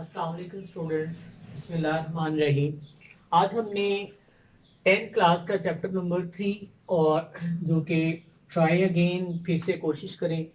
अस्सलाम वालेकुम स्टूडेंट्स, बिस्मिल्लाहिर्रहमानिर्रहीम। आज हमने 10th क्लास का चैप्टर नंबर 3 और जो कि ट्राई अगेन फिर से कोशिश करें,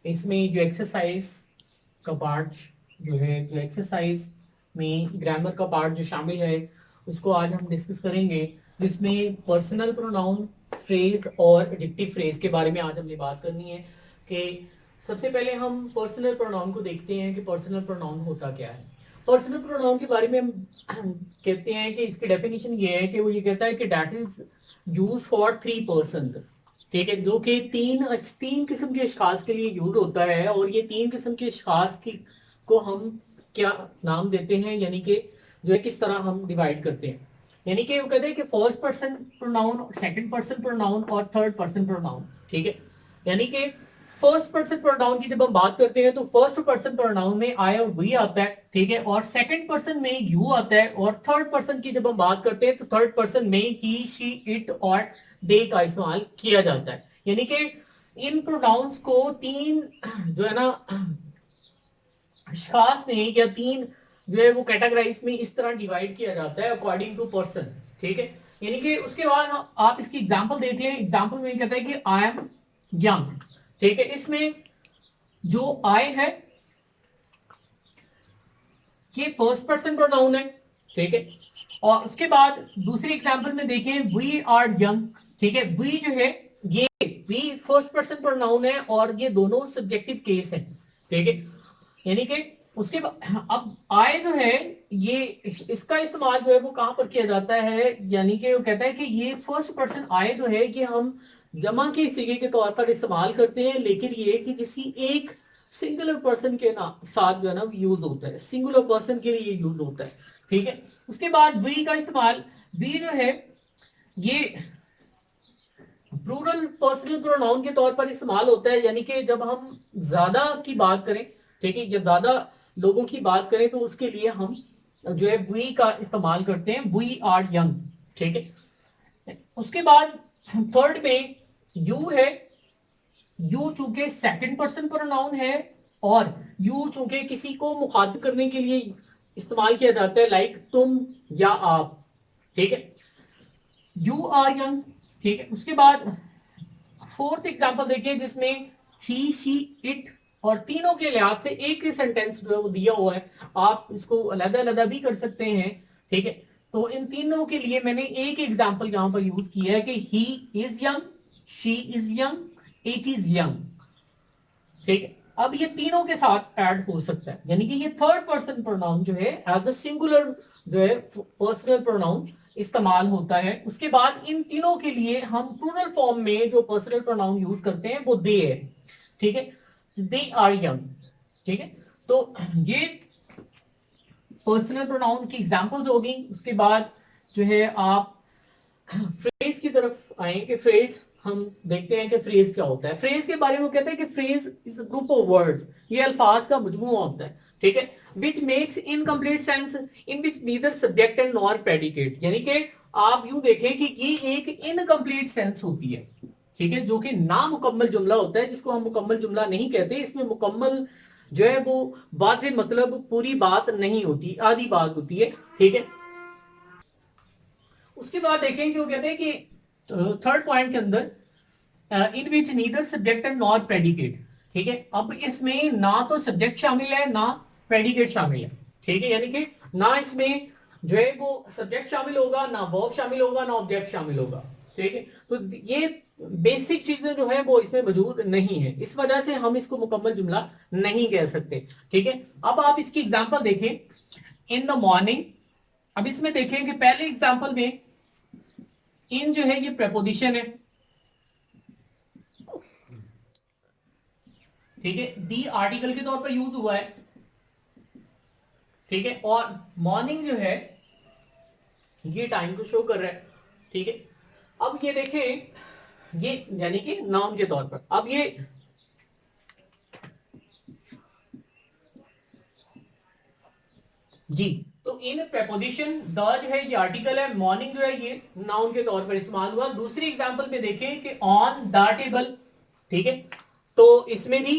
इसमें जो एक्सरसाइज का पार्ट जो है, जो एक्सरसाइज में ग्रामर का पार्ट जो शामिल है उसको आज हम डिस्कस करेंगे, जिसमें पर्सनल प्रोनाउन फ्रेज और एडजेक्टिव फ्रेज के बारे में आज हमने बात करनी है। कि सबसे पहले हम पर्सनल प्रोनाउन को देखते हैं कि पर्सनल प्रोनाउन होता क्या है। पर्सनल प्रोनाउन के बारे में हम कहते हैं कि इसकी डेफिनेशन ये है कि वो ये कहता है कि that is use for 3 persons. ठीक है, जो कि तीन किस्म के अशखास के लिए यूज होता है, और ये 3 किस्म के अशखास की को हम क्या नाम देते हैं, यानी कि जो है किस तरह हम डिवाइड करते हैं। यानी कि वो कहते हैं कि first person pronoun, second person pronoun और थर्ड पर्सन प्रोनाउन। ठीक है, यानी कि फर्स्ट पर्सन प्रोनाउन की जब हम बात करते हैं तो फर्स्ट पर्सन प्रोनाउन में आई और वी आता है। ठीक है, और सेकंड पर्सन में यू आता है, और थर्ड पर्सन की जब हम बात करते हैं तो थर्ड पर्सन में ही, शी, इट और दे का इस्तेमाल किया जाता है। यानी कि इन प्रोनाउंस को 3 जो है ना अशखास में, या 3 जो है वो कैटेगराइज में इस तरह डिवाइड किया जाता है अकॉर्डिंग टू पर्सन। ठीक है, यानी कि उसके बाद आप इसकी एग्जांपल देख लें। एग्जांपल में कहता है कि आई एम यंग। ठीक है, इसमें जो आई है ये फर्स्ट पर्सन प्रोनाउन है। ठीक है, और उसके बाद दूसरी एग्जांपल में देखें वी आर यंग। ठीक है, वी जो है ये वी फर्स्ट पर्सन प्रोनाउन है और ये दोनों सब्जेक्टिव केस है। ठीक है, यानी कि उसके बाद अब आय जो है ये इसका इस्तेमाल जो है वो कहां पर किया जाता है, यानी कि वो कहता है कि ये फर्स्ट पर्सन आय जो है कि हम जमा के सिगे के तौर पर इस्तेमाल करते हैं, लेकिन ये कि किसी एक सिंगुलर पर्सन के ना साथ जो है ना यूज होता है, सिंगुलर पर्सन के लिए यूज होता है। ठीक है, उसके बाद वी का इस्तेमाल, वी जो है ये प्लूरल पर्सनल प्रोनाउन के तौर पर इस्तेमाल होता है, यानी कि जब हम ज्यादा की बात करें, ठीक है, जब ज्यादा लोगों की बात करें तो उसके लिए हम जो है वी का इस्तेमाल करते हैं, वी आर यंग। ठीक है, उसके बाद थर्ड में यू है। यू चूंकि सेकंड पर्सन प्रोनाउन है, और यू चूंकि किसी को मुखातिब करने के लिए इस्तेमाल किया जाता है, लाइक तुम या आप। ठीक है, यू आर यंग। ठीक है, उसके बाद फोर्थ एग्जांपल देखिए जिसमें ही, शी, इट, और तीनों के लिहाज से एक ही सेंटेंस जो है वो दिया हुआ है। आप इसको अलग अलग भी कर सकते हैं। ठीक है, तो इन तीनों के लिए मैंने एक एग्जांपल यहां पर यूज किया है कि he is young, she is young, it is young. ठीक है, अब ये तीनों के साथ ऐड हो सकता है, यानी कि ये थर्ड पर्सन प्रोनाउन जो है एज अ सिंगुलर जो है पर्सनल प्रोनाउन इस्तेमाल होता है। उसके बाद इन तीनों के लिए हम प्लूरल फॉर्म में जो पर्सनल प्रोनाउन यूज करते हैं वो दे है। ठीक है, दे आर यंग। ठीक है, तो ये पर्सनल प्रोनाउन की एग्जांपल्स होगी। उसके बाद जो है आप फ्रेज की तरफ आए कि फ्रेज हम देखते हैं कि फ्रेज क्या होता है। फ्रेज के बारे में कहते हैं कि phrase is a group of words, ये अल्फाज का मजमूआ होता है। ठीक है, which makes incomplete sense in which neither subject and nor predicate, यानी कि आप यूं देखें कि ये एक इनकम्प्लीट सेंस होती है। ठीक है, जो कि ना मुकम्मल जुमला होता है, जिसको हम मुकम्मल जुमला नहीं कहते। इसमें मुकम्मल जो है वो वाज़े मतलब पूरी बात नहीं होती, आधी बात होती है। ठीक है, उसके बाद देखेंगे वो कहते हैं कि थर्ड पॉइंट के अंदर in which neither subject and not predicate. ठीक है, अब इसमें ना तो सब्जेक्ट शामिल है ना प्रेडिकेट शामिल है। ठीक है, यानी कि ना इसमें जो है वो सब्जेक्ट शामिल होगा, ना वर्ब शामिल होगा, ना ऑब्जेक्ट शामिल होगा। ठीक है, तो ये बेसिक चीजें जो है वो इसमें मौजूद नहीं है, इस वजह से हम इसको मुकम्मल जुमला नहीं कह सकते। ठीक है, अब आप इसकी एग्जांपल देखें, इन द मॉर्निंग। अब इसमें देखें कि पहले एग्जांपल में इन जो है ये प्रेपोजिशन है। ठीक है, दी आर्टिकल के तौर पर यूज हुआ है। ठीक है, और मॉर्निंग जो है ये टाइम को शो कर रहा है। ठीक है, अब ये देखें, ये यानी कि नाउन के तौर पर। अब ये जी, तो इन प्रेपोजिशन द जो है ये आर्टिकल है, मॉर्निंग जो है ये नाउन के तौर पर इस्तेमाल हुआ। दूसरी एग्जांपल में देखें कि ऑन द टेबल। ठीक है, तो इसमें भी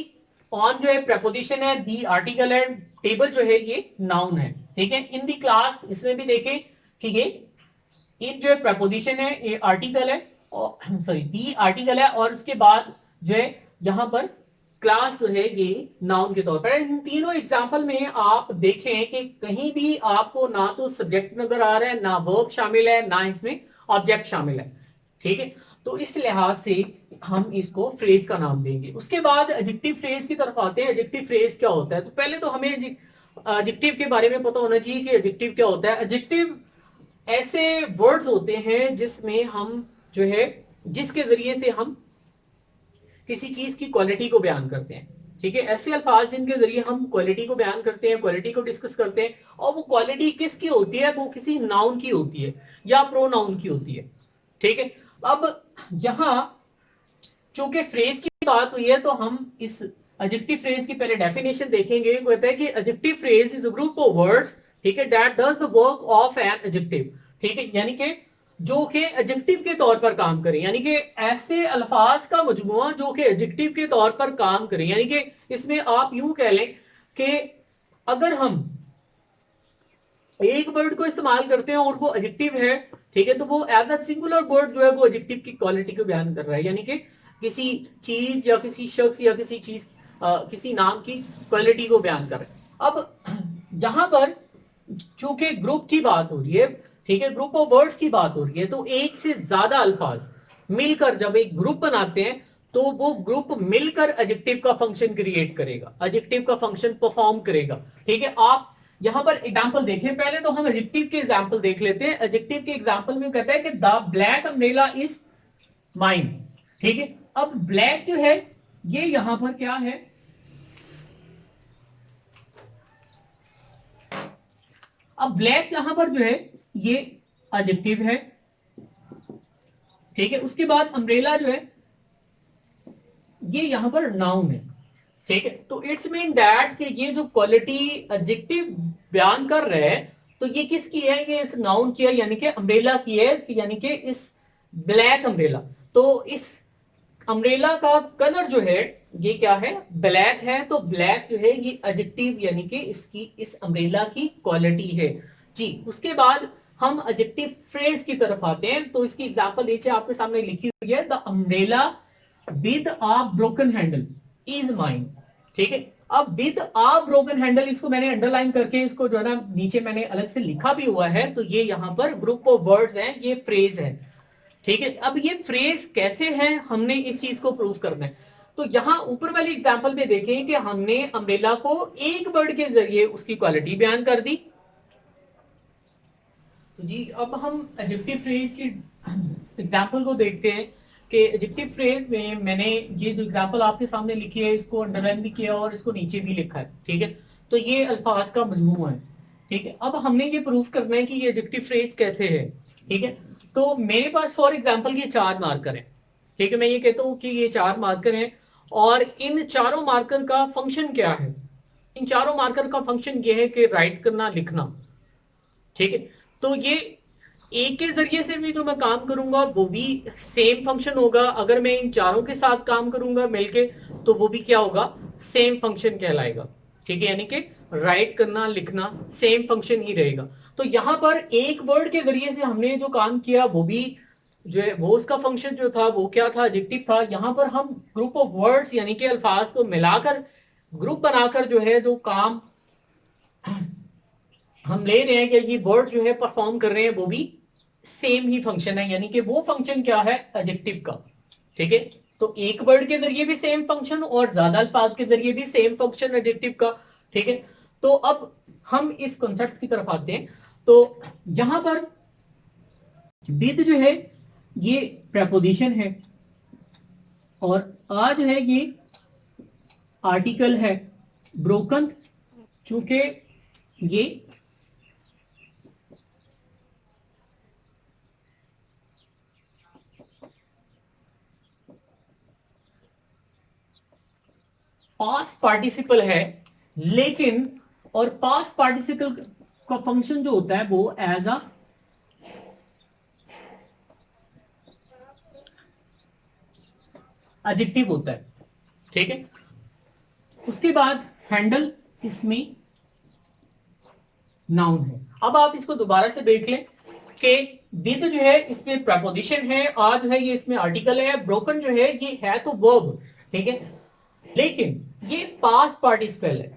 ऑन जो है preposition है, दी आर्टिकल है, टेबल जो है ये नाउन है, ठीक है। इन दी क्लास, इसमें भी देखें कि ये इन जो है preposition है, ये आर्टिकल है, और सॉरी दी आर्टिकल है, और उसके बाद जो है यहां पर क्लास जो है ये नाउन के तौर पर। इन तीनों एग्जाम्पल में आप देखें कि कहीं भी आपको ना तो सब्जेक्ट नजर आ रहा है, ना वर्ब शामिल है, ना इसमें ऑब्जेक्ट शामिल है, ठीक है। तो इस लिहाज से हम इसको फ्रेज का नाम देंगे। उसके बाद एडजेक्टिव फ्रेज की तरफ आते हैं। एडजेक्टिव फ्रेज क्या होता है? तो पहले तो हमें एडजेक्टिव के बारे में पता होना चाहिए कि एडजेक्टिव क्या होता है। एडजेक्टिव ऐसे वर्ड्स होते हैं जिसमें हम जो है, जिसके जरिए से हम किसी चीज की क्वालिटी को बयान करते हैं, ठीक है। ऐसे अल्फाज जिनके जरिए हम क्वालिटी को बयान करते हैं, क्वालिटी को डिस्कस करते हैं, और वो क्वालिटी किसकी होती है? वो किसी नाउन की होती है या प्रोनाउन की होती है, ठीक है। अब यहां चूंकि फ्रेज की बात हुई है, तो हम इस एडजेक्टिव फ्रेज की पहले डेफिनेशन देखेंगे। वो कहता है कि adjective phrase is a group of words, ठीक है, that does the work of an adjective, ठीक है, यानी कि जो कि एडजेक्टिव के तौर पर काम करें, यानी कि ऐसे अल्फाज का मजमुआ जो कि एडजेक्टिव के तौर पर काम करें। यानी कि इसमें आप यूं कह लें कि अगर हम एक वर्ड को इस्तेमाल करते हैं और वो एडजेक्टिव है, ठीक है, तो वो एज अ सिंगुलर वर्ड जो है वो एडजेक्टिव की क्वालिटी को बयान कर रहा है, यानी कि किसी चीज या किसी शख्स या किसी चीज किसी नाम की क्वालिटी को बयान कर रहा है। अब यहां पर चूंकि ग्रुप की बात हो रही है, ठीक है, ग्रुप ऑफ वर्ड्स की बात हो रही है, तो एक से ज्यादा अल्फाज मिलकर जब एक ग्रुप बनाते हैं, तो वो ग्रुप मिलकर एडजेक्टिव का फंक्शन क्रिएट करेगा, एडजेक्टिव का फंक्शन परफॉर्म करेगा, ठीक है। आप यहां पर एग्जांपल देखें। पहले तो हम एडजेक्टिव के एग्जांपल देख लेते हैं। एडजेक्टिव के एग्जांपल में कहता है कि the black umbrella is mine, ठीक है। अब ब्लैक जो है ये यहां पर क्या है? अब ब्लैक यहां पर जो है ये एडजेक्टिव है, ठीक है। उसके बाद अम्ब्रेला जो है ये यहां पर नाउन है, ठीक है। तो इट्स मीन दैट कि ये जो क्वालिटी एडजेक्टिव बयान कर रहे हैं, तो ये किसकी है? ये इस नाउन की है, यानी कि अम्ब्रेला की है, यानी कि इस ब्लैक अम्ब्रेला। तो इस अम्ब्रेला का कलर जो है ये क्या है? ब्लैक है। तो ब्लैक जो है ये एडजेक्टिव यानी कि इसकी इस अम्ब्रेला की क्वालिटी है जी। उसके बाद हम एडजेक्टिव फ्रेज की तरफ आते हैं। तो इसकी एग्जांपल नीचे आपके सामने लिखी हुई है, the umbrella with a broken handle is mine, ठीक है। अब विद आ ब्रोकन हैंडल, इसको मैंने अंडरलाइन करके इसको जो है ना नीचे मैंने अलग से लिखा भी हुआ है। तो ये यहां पर ग्रुप ऑफ वर्ड्स हैं, ये फ्रेज है, ठीक है। अब ये फ्रेज कैसे है, हमने इस चीज को प्रूव करना है। तो यहां ऊपर वाली एग्जांपल में देखें कि हमने अम्ब्रेला को एक वर्ड के जरिए उसकी क्वालिटी बयान कर दी। तो जी अब हम एडजेक्टिव फ्रेज की एग्जांपल को देखते हैं कि एडजेक्टिव फ्रेज में मैंने ये जो एग्जांपल आपके सामने लिखी है इसको अंडरलाइन भी किया और इसको नीचे भी लिखा है, ठीक है। तो ये अल्फाज का मजमूआ है, ठीक है। अब हमने ये प्रूफ करना है कि ये एडजेक्टिव फ्रेज कैसे है, ठीक है। तो मेरे पास फॉर एग्जाम्पल ये 4 मार्कर है, ठीक है। मैं ये कहता हूं कि ये 4 मार्कर हैं, और इन चारों मार्कर का फंक्शन क्या है? इन चारों मार्कर का फंक्शन ये है कि राइट करना, लिखना, ठीक है। तो ये एक के जरिए से भी जो मैं काम करूंगा वो भी सेम फंक्शन होगा। अगर मैं इन चारों के साथ काम करूंगा मिलके, तो वो भी क्या होगा? सेम फंक्शन कहलाएगा, ठीक है। यानी कि राइट करना, लिखना सेम फंक्शन ही रहेगा। तो यहां पर एक वर्ड के जरिए से हमने जो काम किया वो भी जो है वो उसका फंक्शन जो था वो क्या था? एडजेक्टिव था। यहां पर हम ग्रुप ऑफ वर्ड्स यानी कि अल्फाज को मिलाकर ग्रुप बनाकर जो है जो काम हम ले रहे हैं कि ये वर्ड जो है परफॉर्म कर रहे हैं वो भी सेम ही फंक्शन है, यानी कि वो फंक्शन क्या है? एडजेक्टिव का, ठीक है। तो एक वर्ड के जरिए भी सेम फंक्शन और ज्यादा अल्फाज के जरिए भी सेम फंक्शन एडजेक्टिव का, ठीक है। तो अब हम इस कॉन्सेप्ट की तरफ आते हैं। तो यहां पर विद जो है ये प्रेपोजिशन है, और आ जो है ये आर्टिकल है। ब्रोकन चूंकि ये पास्ट पार्टिसिपल है, लेकिन और पास्ट पार्टिसिपल का फंक्शन जो होता है वो एज अ एडजेक्टिव होता है, ठीक है। उसके बाद हैंडल इसमें नाउन है। अब आप इसको दोबारा से देख लें कि विद जो है इसमें प्रपोजिशन है, आ जो है ये इसमें आर्टिकल है, ब्रोकन जो है ये है तो वर्ब, ठीक है, लेकिन ये पास्ट पार्टिसिपल है,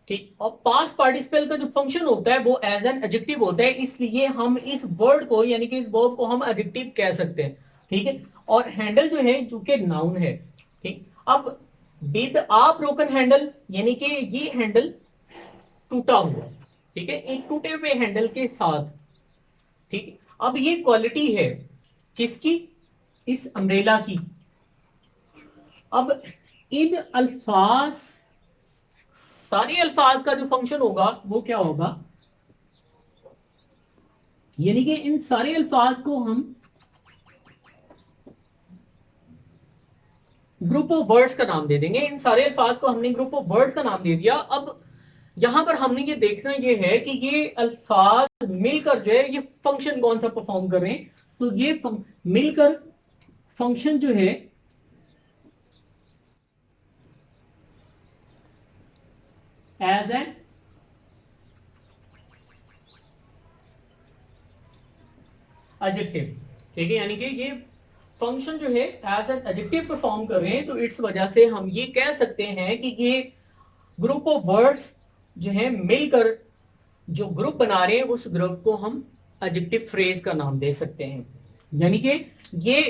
ठीक। और पास्ट पार्टिसिपल का जो फंक्शन होता है वो एज एन एडजेक्टिव होता है, इसलिए हम इस वर्ड को यानी कि इस वर्ब को हम एडजेक्टिव कह सकते हैं, ठीक है। और हैंडल जो है जो कि नाउन है, ठीक। अब विद आ ब्रोकन हैंडल यानी कि ये हैंडल टूटा हुआ, ठीक है, एक टूटे हुए हैंडल के साथ, ठीक। अब ये क्वालिटी है किसकी, इस अम्ब्रेला की। अब इन अल्फाज, सारे अल्फाज का जो फंक्शन होगा वो क्या होगा, यानी कि इन सारे अल्फाज को हम ग्रुप ऑफ वर्ड्स का नाम दे देंगे। इन सारे अल्फाज को हमने ग्रुप ऑफ वर्ड्स का नाम दे दिया। अब यहां पर हमने ये देखना ये है कि ये अल्फाज मिलकर जो है ये फंक्शन कौन सा परफॉर्म कर रहे हैं। तो ये मिलकर फंक्शन जो है एज एन एडजेक्टिव, ठीक है, यानी कि ये फंक्शन जो है एज एन एडजेक्टिव परफॉर्म कर रहे हैं। तो इस वजह से हम ये कह सकते हैं कि ये ग्रुप ऑफ वर्ड्स जो है मिलकर जो ग्रुप बना रहे हैं उस ग्रुप को हम एडजेक्टिव फ्रेज का नाम दे सकते हैं। यानी कि ये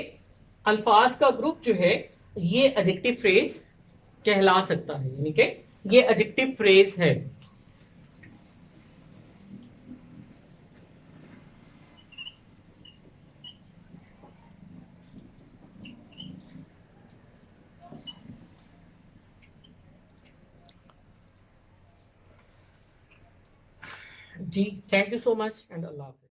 अल्फाज का ग्रुप जो है ये एडजेक्टिव फ्रेज कहला सकता है, यानी कि ये एडजेक्टिव फ्रेज है। जी, thank you so much and अल्लाह हाफिज।